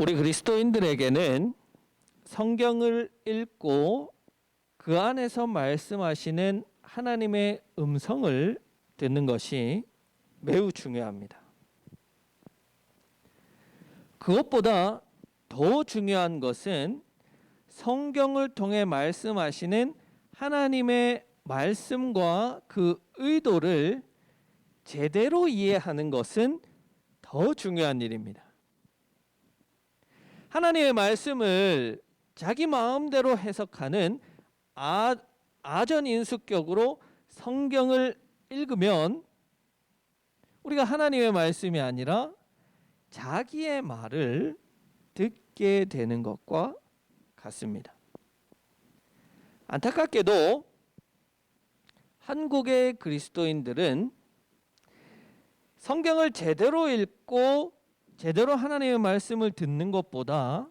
우리 그리스도인들에게는 성경을 읽고 그 안에서 말씀하시는 하나님의 음성을 듣는 것이 매우 중요합니다. 그것보다 더 중요한 것은 성경을 통해 말씀하시는 하나님의 말씀과 그 의도를 제대로 이해하는 것은 더 중요한 일입니다. 하나님의 말씀을 자기 마음대로 해석하는 아전인수격으로 성경을 읽으면 우리가 하나님의 말씀이 아니라 자기의 말을 듣게 되는 것과 같습니다. 안타깝게도 한국의 그리스도인들은 성경을 제대로 읽고 제대로 하나님의 말씀을 듣는 것보다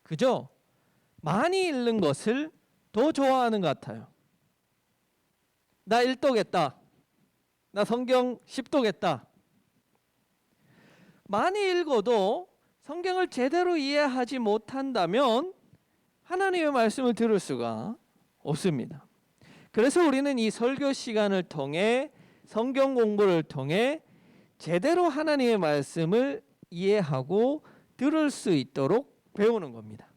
그저 많이 읽는 것을 더 좋아하는 것 같아요. 나 읽도겠다. 나 성경 10도겠다. 많이 읽어도 성경을 제대로 이해하지 못한다면 하나님의 말씀을 들을 수가 없습니다. 그래서 우리는 이 설교 시간을 통해 성경 공부를 통해 제대로 하나님의 말씀을 이해하고 들을 수 있도록 배우는 겁니다.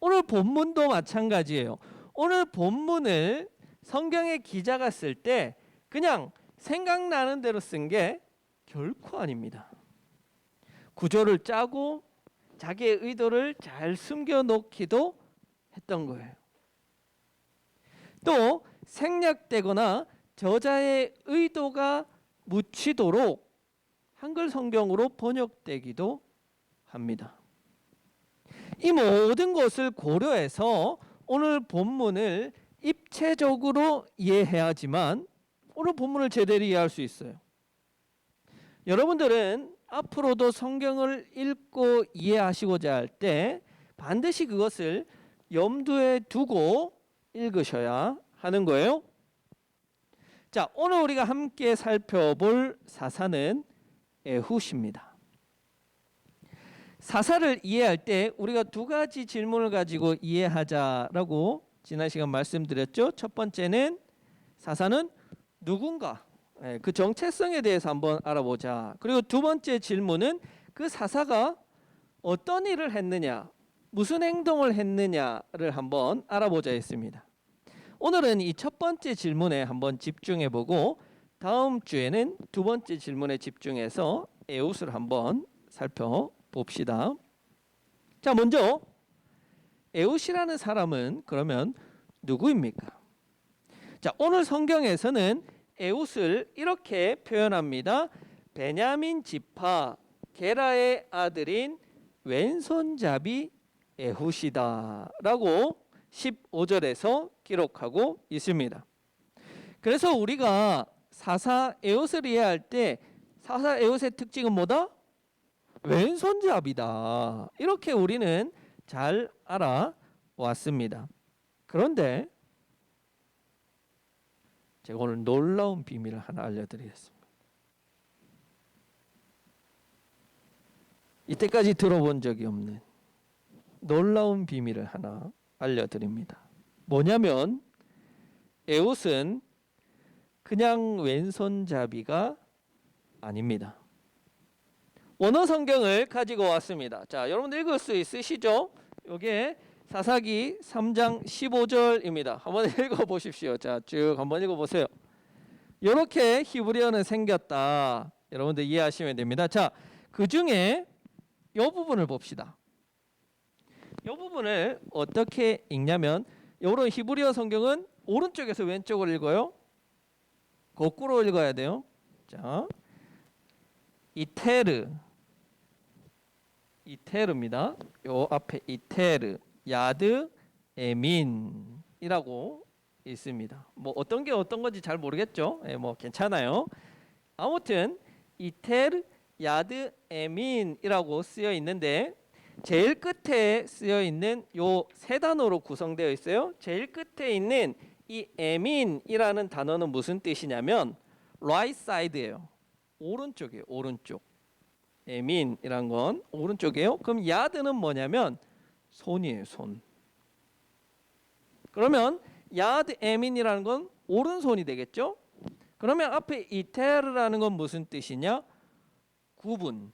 오늘 본문도 마찬가지예요. 오늘 본문을 성경의 기자가 쓸 때 그냥 생각나는 대로 쓴 게 결코 아닙니다. 구조를 짜고 자기의 의도를 잘 숨겨놓기도 했던 거예요. 또 생략되거나 저자의 의도가 묻히도록 한글 성경으로 번역되기도 합니다. 이 모든 것을 고려해서 오늘 본문을 입체적으로 이해해야 하지만 오늘 본문을 제대로 이해할 수 있어요. 여러분들은 앞으로도 성경을 읽고 이해하시고자 할 때 반드시 그것을 염두에 두고 읽으셔야 하는 거예요. 자, 오늘 우리가 함께 살펴볼 사사는 에훗입니다. 사사를 이해할 때 우리가 두 가지 질문을 가지고 이해하자라고 지난 시간 말씀드렸죠. 첫 번째는 사사는 누군가, 그 정체성에 대해서 한번 알아보자. 그리고 두 번째 질문은 그 사사가 어떤 일을 했느냐, 무슨 행동을 했느냐를 한번 알아보자 했습니다. 오늘은 이 첫 번째 질문에 한번 집중해보고 다음 주에는 두 번째 질문에 집중해서 에훗을 한번 살펴봅시다. 자, 먼저 에훗이라는 사람은 그러면 누구입니까? 자, 오늘 성경에서는 에훗을 이렇게 표현합니다. 베냐민 지파 게라의 아들인 왼손잡이 에훗이다 라고 15절에서 기록하고 있습니다. 그래서 우리가 사사 에훗을 이해할 때 사사 에훗의 특징은 뭐다? 왼손잡이다. 이렇게 우리는 잘 알아왔습니다. 그런데 제가 오늘 놀라운 비밀을 하나 알려드리겠습니다. 이때까지 들어본 적이 없는 놀라운 비밀을 하나 알려드립니다. 뭐냐면 에훗은 그냥 왼손잡이가 아닙니다. 원어 성경을 가지고 왔습니다. 자, 여러분 읽을 수 있으시죠? 이게 사사기 3장 15절입니다. 한번 읽어보십시오. 자, 쭉 한번 읽어보세요. 이렇게 히브리어는 생겼다. 여러분들 이해하시면 됩니다. 자, 그 중에 이 부분을 봅시다. 이 부분을 어떻게 읽냐면 이런 히브리어 성경은 오른쪽에서 왼쪽으로 읽어요. 거꾸로 읽어야 돼요. 자, 이테르입니다. 요 앞에 이테르, 야드, 에민이라고 있습니다. 뭐 어떤 게 어떤 건지 잘 모르겠죠. 뭐 괜찮아요. 아무튼 이테르, 야드, 에민이라고 쓰여 있는데 제일 끝에 쓰여 있는 요 세 단어로 구성되어 있어요. 제일 끝에 있는 이 에민이라는 단어는 무슨 뜻이냐면 right side예요. 오른쪽이에요. 오른쪽. 에민이란 건 오른쪽이에요. 그럼 야드는 뭐냐면 손이에요. 손. 그러면 야드 에민이라는 건 오른손이 되겠죠. 그러면 앞에 이테르라는 건 무슨 뜻이냐? 구분,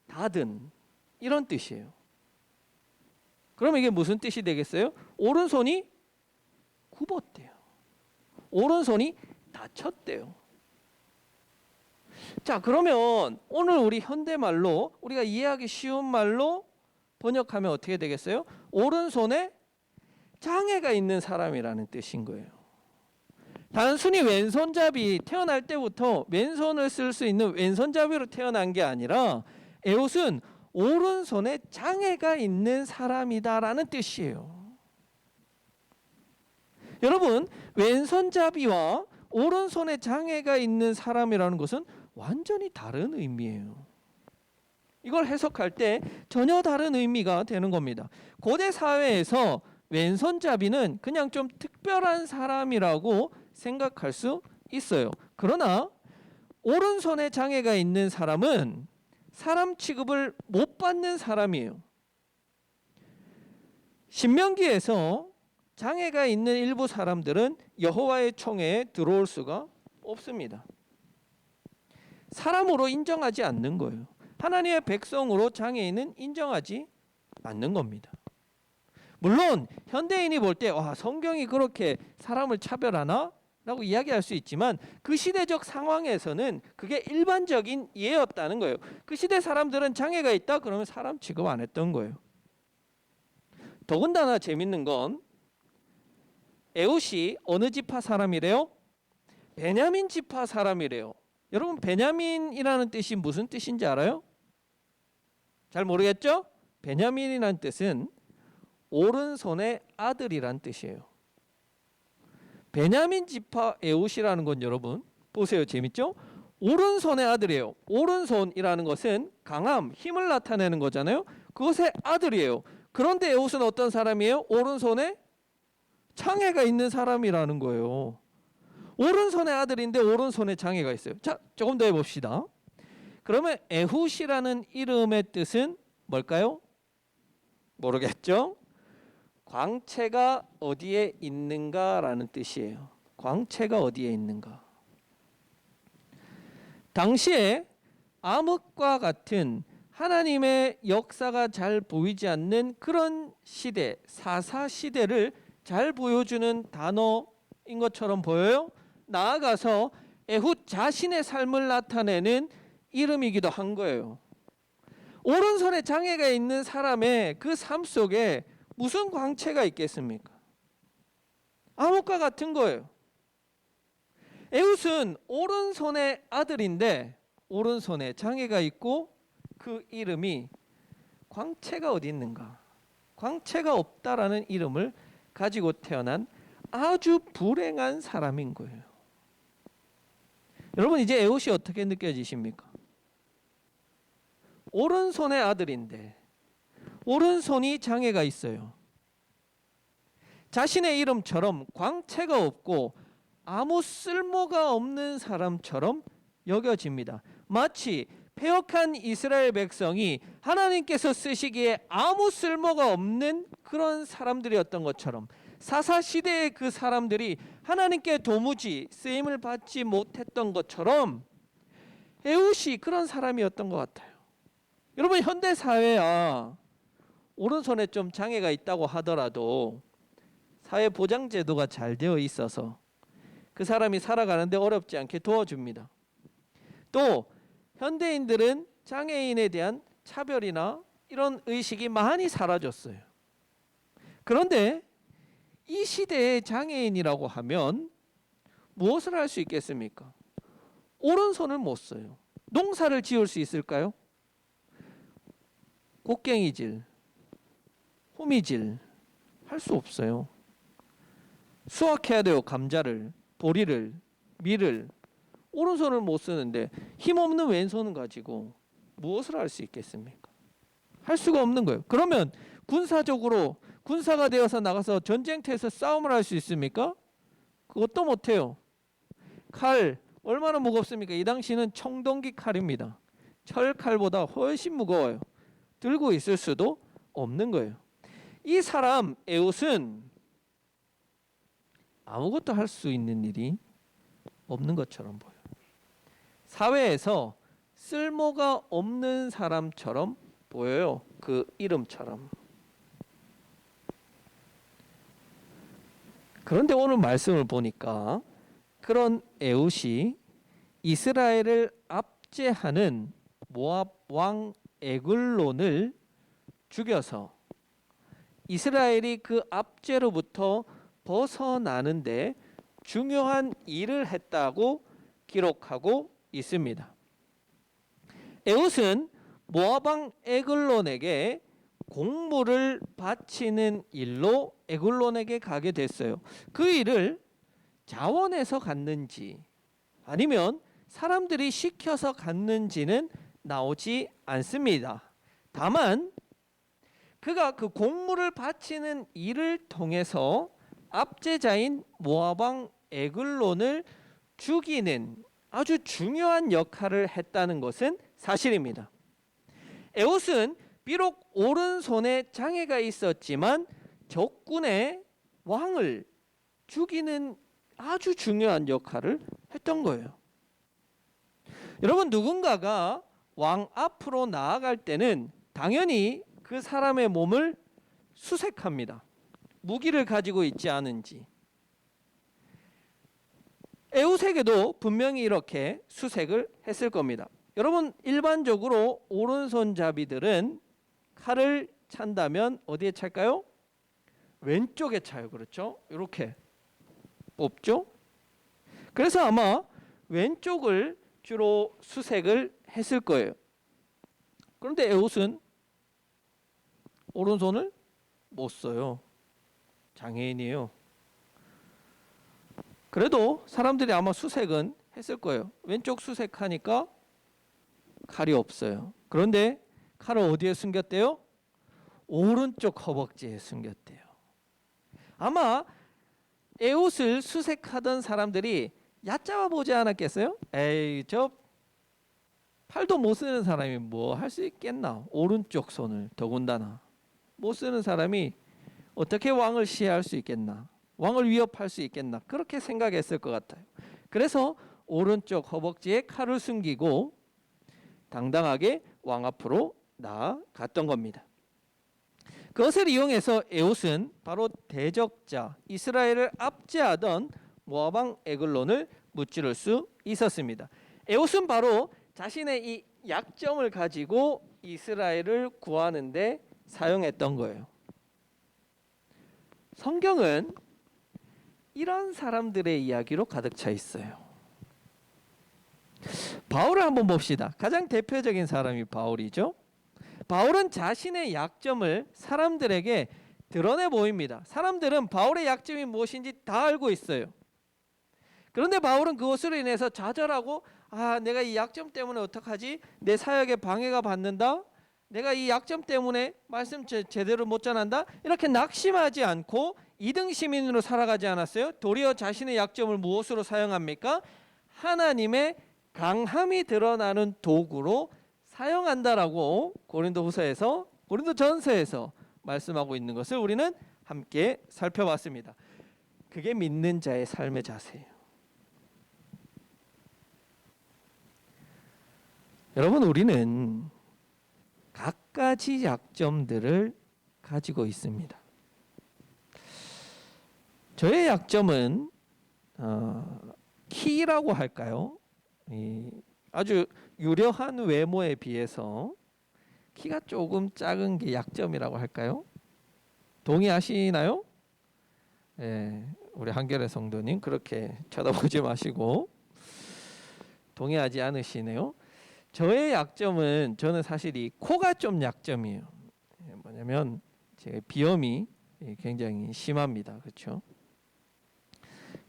닫은 이런 뜻이에요. 그럼 이게 무슨 뜻이 되겠어요? 오른손이 굽었대요. 오른손이 닫혔대요. 자, 그러면 오늘 우리 현대말로 우리가 이해하기 쉬운 말로 번역하면 어떻게 되겠어요? 오른손에 장애가 있는 사람이라는 뜻인 거예요. 단순히 왼손잡이, 태어날 때부터 왼손을 쓸 수 있는 왼손잡이로 태어난 게 아니라 에웃은 오른손에 장애가 있는 사람이다라는 뜻이에요. 여러분, 왼손잡이와 오른손에 장애가 있는 사람이라는 것은 완전히 다른 의미예요. 이걸 해석할 때 전혀 다른 의미가 되는 겁니다. 고대 사회에서 왼손잡이는 그냥 좀 특별한 사람이라고 생각할 수 있어요. 그러나 오른손에 장애가 있는 사람은 사람 취급을 못 받는 사람이에요. 신명기에서 장애가 있는 일부 사람들은 여호와의 총회에 들어올 수가 없습니다. 사람으로 인정하지 않는 거예요. 하나님의 백성으로 장애인은 인정하지 않는 겁니다. 물론 현대인이 볼 때 성경이 그렇게 사람을 차별하나? 라고 이야기할 수 있지만 그 시대적 상황에서는 그게 일반적인 이해였다는 거예요. 그 시대 사람들은 장애가 있다 그러면 사람 취급 안 했던 거예요. 더군다나 재밌는 건 에웃이 어느 지파 사람이래요? 베냐민 지파 사람이래요. 여러분, 베냐민이라는 뜻이 무슨 뜻인지 알아요? 잘 모르겠죠? 베냐민이라는 뜻은 오른손의 아들이란 뜻이에요. 베냐민 지파 에웃이라는 건 여러분 보세요. 재밌죠? 오른손의 아들이에요. 오른손이라는 것은 강함, 힘을 나타내는 거잖아요. 그것의 아들이에요. 그런데 에웃은 어떤 사람이에요? 오른손에 장애가 있는 사람이라는 거예요. 오른손의 아들인데 오른손에 장애가 있어요. 자, 조금 더 해봅시다. 그러면 에훗이라는 이름의 뜻은 뭘까요? 모르겠죠? 광채가 어디에 있는가라는 뜻이에요. 광채가 어디에 있는가. 당시에 암흑과 같은 하나님의 역사가 잘 보이지 않는 그런 시대, 사사 시대를 잘 보여주는 단어인 것처럼 보여요. 나아가서 에훗 자신의 삶을 나타내는 이름이기도 한 거예요. 오른손에 장애가 있는 사람의 그 삶 속에 무슨 광채가 있겠습니까? 암흑과 같은 거예요. 에훗은 오른손의 아들인데 오른손에 장애가 있고 그 이름이 광채가 어디 있는가? 광채가 없다라는 이름을 가지고 태어난 아주 불행한 사람인 거예요. 여러분, 이제 에훗이 어떻게 느껴지십니까? 오른손의 아들인데 오른손이 장애가 있어요. 자신의 이름처럼 광채가 없고 아무 쓸모가 없는 사람처럼 여겨집니다. 마치 패역한 이스라엘 백성이 하나님께서 쓰시기에 아무 쓸모가 없는 그런 사람들이었던 것처럼 사사시대의 그 사람들이 하나님께 도무지 쓰임을 받지 못했던 것처럼 에훗이 그런 사람이었던 것 같아요. 여러분, 현대사회야 오른손에 좀 장애가 있다고 하더라도 사회보장제도가 잘 되어 있어서 그 사람이 살아가는데 어렵지 않게 도와줍니다. 또 현대인들은 장애인에 대한 차별이나 이런 의식이 많이 사라졌어요. 그런데 이 시대의 장애인이라고 하면 무엇을 할 수 있겠습니까? 오른손을 못 써요. 농사를 지을 수 있을까요? 곡괭이질, 호미질 할 수 없어요. 수확해야 돼요. 감자를, 보리를, 밀을. 오른손을 못 쓰는데 힘없는 왼손을 가지고 무엇을 할 수 있겠습니까? 할 수가 없는 거예요. 그러면 군사적으로 군사가 되어서 나가서 전쟁터에서 싸움을 할 수 있습니까? 그것도 못해요. 칼 얼마나 무겁습니까? 이 당시는 청동기 칼입니다. 철칼보다 훨씬 무거워요. 들고 있을 수도 없는 거예요. 이 사람 에웃은 아무것도 할 수 있는 일이 없는 것처럼 보여요. 사회에서 쓸모가 없는 사람처럼 보여요. 그 이름처럼. 그런데 오늘 말씀을 보니까 그런 에웃이 이스라엘을 압제하는 모압 왕 에글론을 죽여서 이스라엘이 그 압제로부터 벗어나는데 중요한 일을 했다고 기록하고 있습니다. 에웃은 모압 왕 에글론에게 공물을 바치는 일로 에글론에게 가게 됐어요. 그 일을 자원해서 갔는지 아니면 사람들이 시켜서 갔는지는 나오지 않습니다. 다만 그가 그 공물을 바치는 일을 통해서 압제자인 모압 왕 에글론을 죽이는 아주 중요한 역할을 했다는 것은 사실입니다. 에웃은 비록 오른손에 장애가 있었지만 적군의 왕을 죽이는 아주 중요한 역할을 했던 거예요. 여러분, 누군가가 왕 앞으로 나아갈 때는 당연히 그 사람의 몸을 수색합니다. 무기를 가지고 있지 않은지. 에웃에게도 분명히 이렇게 수색을 했을 겁니다. 여러분, 일반적으로 오른손잡이들은 칼을 찬다면 어디에 찰까요? 왼쪽에 차요. 그렇죠? 이렇게 뽑죠. 그래서 아마 왼쪽을 주로 수색을 했을 거예요. 그런데 에웃은 오른손을 못 써요. 장애인이에요. 그래도 사람들이 아마 수색은 했을 거예요. 왼쪽 수색하니까 칼이 없어요. 그런데 칼을 어디에 숨겼대요? 오른쪽 허벅지에 숨겼대요. 아마 에웃을 수색하던 사람들이 얕잡아 보지 않았겠어요? 에이, 저 팔도 못 쓰는 사람이 뭐 할 수 있겠나? 오른쪽 손을 더군다나 못 쓰는 사람이 어떻게 왕을 시해할 수 있겠나? 왕을 위협할 수 있겠나? 그렇게 생각했을 것 같아요. 그래서 오른쪽 허벅지에 칼을 숨기고 당당하게 왕 앞으로 나아갔던 겁니다. 그것을 이용해서 에웃은 바로 대적자 이스라엘을 압제하던 모압 왕 에글론을 무찌를 수 있었습니다. 에웃은 바로 자신의 이 약점을 가지고 이스라엘을 구하는 데 사용했던 거예요. 성경은 이런 사람들의 이야기로 가득 차 있어요. 바울을 한번 봅시다. 가장 대표적인 사람이 바울이죠. 바울은 자신의 약점을 사람들에게 드러내 보입니다. 사람들은 바울의 약점이 무엇인지 다 알고 있어요. 그런데 바울은 그것으로 인해서 좌절하고 내가 이 약점 때문에 어떡하지? 내 사역에 방해가 받는다? 내가 이 약점 때문에 말씀 제대로 못 전한다? 이렇게 낙심하지 않고 이등 시민으로 살아가지 않았어요? 도리어 자신의 약점을 무엇으로 사용합니까? 하나님의 강함이 드러나는 도구로 사용한다라고 고린도전서에서 말씀하고 있는 것을 우리는 함께 살펴봤습니다. 그게 믿는 자의 삶의 자세예요. 여러분, 우리는 각가지 약점들을 가지고 있습니다. 저의 약점은 키라고 할까요? 아주 유려한 외모에 비해서 키가 조금 작은 게 약점이라고 할까요? 동의하시나요? 예, 우리 한결의 성도님 그렇게 쳐다보지 마시고 동의하지 않으시네요. 저의 약점은 저는 사실 이 코가 좀 약점이에요. 뭐냐면 제 비염이 굉장히 심합니다. 그렇죠?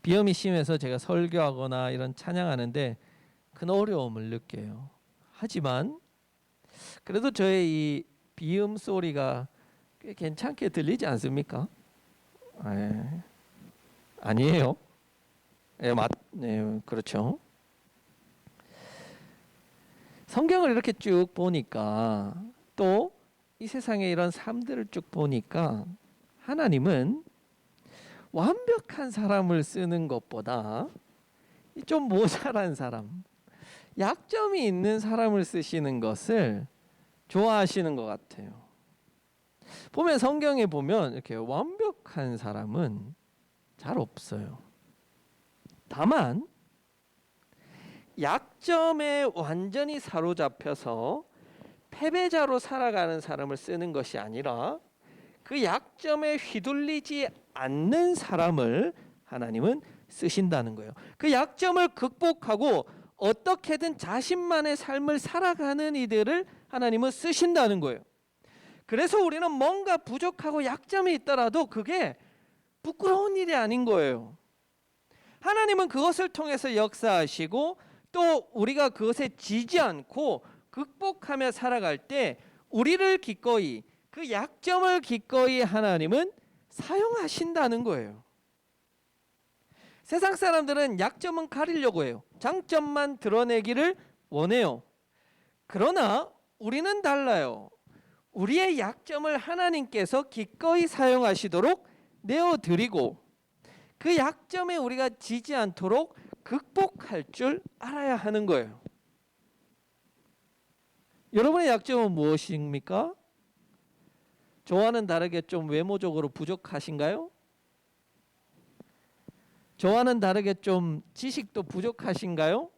비염이 심해서 제가 설교하거나 이런 찬양하는데 큰 어려움을 느껴요. 하지만 그래도 저의 이 비음 소리가 꽤 괜찮게 들리지 않습니까? 아니에요. 네, 그렇죠. 성경을 이렇게 쭉 보니까 또 이 세상에 이런 삶들을 쭉 보니까 하나님은 완벽한 사람을 쓰는 것보다 좀 모자란 사람, 약점이 있는 사람을 쓰시는 것을 좋아하시는 것 같아요. 보면 성경에 보면 이렇게 완벽한 사람은 잘 없어요. 다만 약점에 완전히 사로잡혀서 패배자로 살아가는 사람을 쓰는 것이 아니라 그 약점에 휘둘리지 않는 사람을 하나님은 쓰신다는 거예요. 그 약점을 극복하고 어떻게든 자신만의 삶을 살아가는 이들을 하나님은 쓰신다는 거예요. 그래서 우리는 뭔가 부족하고 약점이 있더라도 그게 부끄러운 일이 아닌 거예요. 하나님은 그것을 통해서 역사하시고 또 우리가 그것에 지지 않고 극복하며 살아갈 때 우리를 기꺼이, 그 약점을 기꺼이 하나님은 사용하신다는 거예요. 세상 사람들은 약점은 가리려고 해요. 장점만 드러내기를 원해요. 그러나 우리는 달라요. 우리의 약점을 하나님께서 기꺼이 사용하시도록 내어드리고 그 약점에 우리가 지지 않도록 극복할 줄 알아야 하는 거예요. 여러분의 약점은 무엇입니까? 저와는 다르게 좀 외모적으로 부족하신가요? 저와는 다르게 좀 지식도 부족하신가요?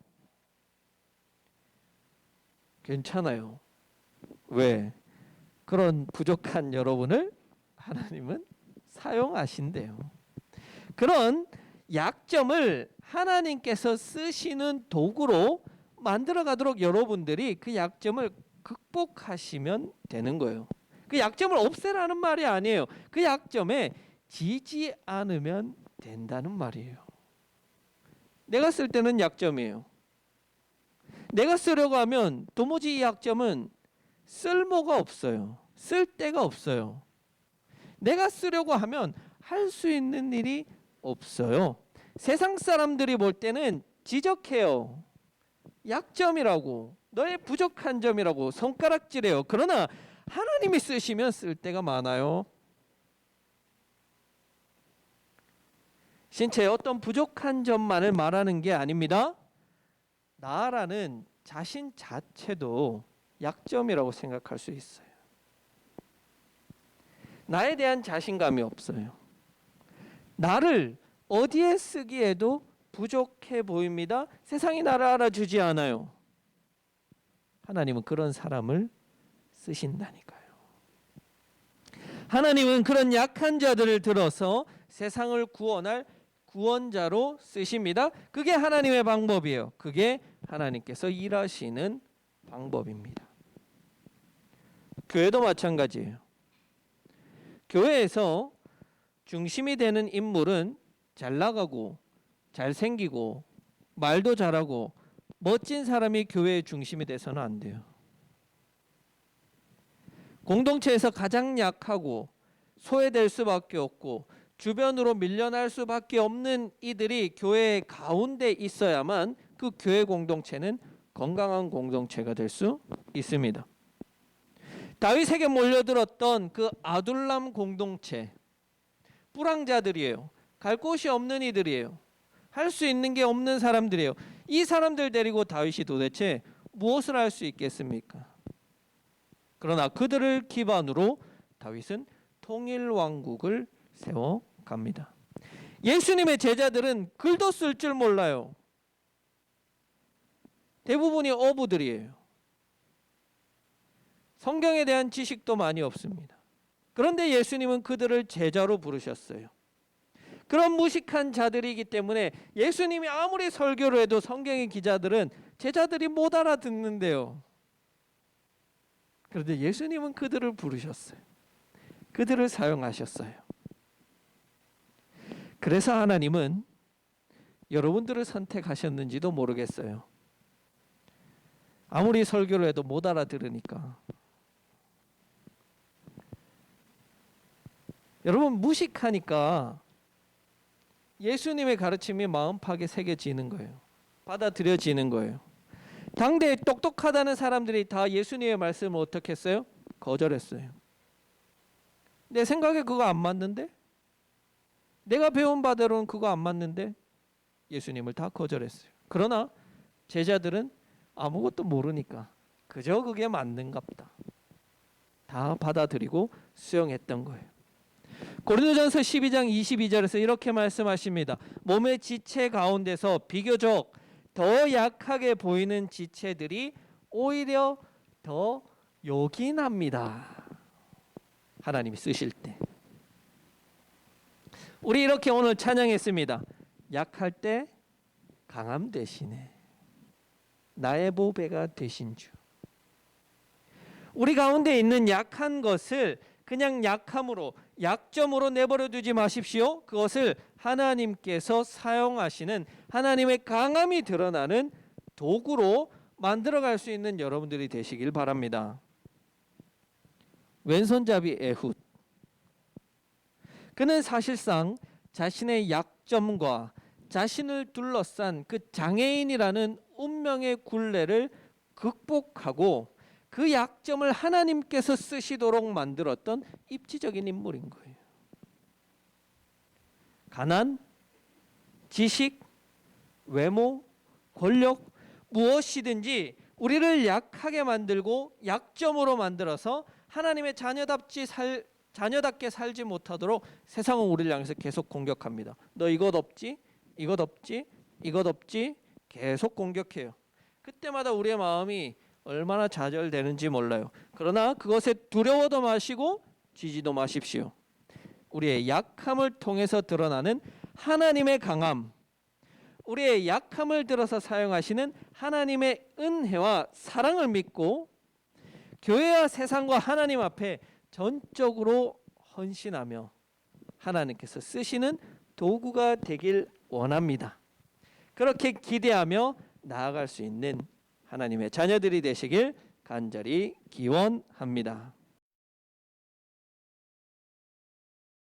괜찮아요. 왜? 그런 부족한 여러분을 하나님은 사용하신대요. 그런 약점을 하나님께서 쓰시는 도구로 만들어 가도록 여러분들이 그 약점을 극복하시면 되는 거예요. 그 약점을 없애라는 말이 아니에요. 그 약점에 지지 않으면 된다는 말이에요. 내가 쓸 때는 약점이에요. 내가 쓰려고 하면 도무지 이 약점은 쓸모가 없어요. 쓸 데가 없어요. 내가 쓰려고 하면 할 수 있는 일이 없어요. 세상 사람들이 볼 때는 지적해요. 약점이라고, 너의 부족한 점이라고 손가락질해요. 그러나 하나님이 쓰시면 쓸 데가 많아요. 신체의 어떤 부족한 점만을 말하는 게 아닙니다. 나라는 자신 자체도 약점이라고 생각할 수 있어요. 나에 대한 자신감이 없어요. 나를 어디에 쓰기에도 부족해 보입니다. 세상이 나를 알아주지 않아요. 하나님은 그런 사람을 쓰신다니까요. 하나님은 그런 약한 자들을 들어서 세상을 구원할 구원자로 쓰십니다. 그게 하나님의 방법이에요. 그게 하나님께서 일하시는 방법입니다. 교회도 마찬가지예요. 교회에서 중심이 되는 인물은 잘 나가고 잘생기고 말도 잘하고 멋진 사람이 교회의 중심이 돼서는 안 돼요. 공동체에서 가장 약하고 소외될 수밖에 없고 주변으로 밀려날 수밖에 없는 이들이 교회 가운데 있어야만 그 교회 공동체는 건강한 공동체가 될 수 있습니다. 다윗에게 몰려들었던 그 아둘람 공동체, 불황자들이에요. 갈 곳이 없는 이들이에요. 할 수 있는 게 없는 사람들이에요. 이 사람들 데리고 다윗이 도대체 무엇을 할 수 있겠습니까? 그러나 그들을 기반으로 다윗은 통일 왕국을 세워갑니다. 예수님의 제자들은 글도 쓸 줄 몰라요. 대부분이 어부들이에요. 성경에 대한 지식도 많이 없습니다. 그런데 예수님은 그들을 제자로 부르셨어요. 그런 무식한 자들이기 때문에 예수님이 아무리 설교를 해도 성경의 기자들은 제자들이 못 알아듣는데요. 그런데 예수님은 그들을 부르셨어요. 그들을 사용하셨어요. 그래서 하나님은 여러분들을 선택하셨는지도 모르겠어요. 아무리 설교를 해도 못 알아들으니까. 여러분, 무식하니까 예수님의 가르침이 마음팍에 새겨지는 거예요. 받아들여지는 거예요. 당대에 똑똑하다는 사람들이 다 예수님의 말씀을 어떻게 했어요? 거절했어요. 내 생각에 그거 안 맞는데? 내가 배운 바대로는 그거 안 맞는데? 예수님을 다 거절했어요. 그러나 제자들은 아무것도 모르니까 그저 그게 맞는갑다. 다 받아들이고 수용했던 거예요. 고린도전서 12장 22절에서 이렇게 말씀하십니다. 몸의 지체 가운데서 비교적 더 약하게 보이는 지체들이 오히려 더 요긴합니다. 하나님이 쓰실 때. 우리 이렇게 오늘 찬양했습니다. 약할 때 강함 되시네. 나의 보배가 되신 주. 우리 가운데 있는 약한 것을 그냥 약함으로, 약점으로 내버려 두지 마십시오. 그것을 하나님께서 사용하시는, 하나님의 강함이 드러나는 도구로 만들어갈 수 있는 여러분들이 되시길 바랍니다. 왼손잡이 에훗, 그는 사실상 자신의 약점과 자신을 둘러싼 그 장애인이라는 운명의 굴레를 극복하고 그 약점을 하나님께서 쓰시도록 만들었던 입지적인 인물인 거예요. 가난, 지식, 외모, 권력, 무엇이든지 우리를 약하게 만들고 약점으로 만들어서 하나님의 자녀답게 살지 못하도록 세상은 우리를 향해서 계속 공격합니다. 너 이것 없지? 이것 없지? 이것 없지? 계속 공격해요. 그때마다 우리의 마음이 얼마나 좌절되는지 몰라요. 그러나 그것에 두려워도 마시고 지지도 마십시오. 우리의 약함을 통해서 드러나는 하나님의 강함, 우리의 약함을 들어서 사용하시는 하나님의 은혜와 사랑을 믿고 교회와 세상과 하나님 앞에 전적으로 헌신하며 하나님께서 쓰시는 도구가 되길 원합니다. 그렇게 기대하며 나아갈 수 있는 하나님의 자녀들이 되시길 간절히 기원합니다.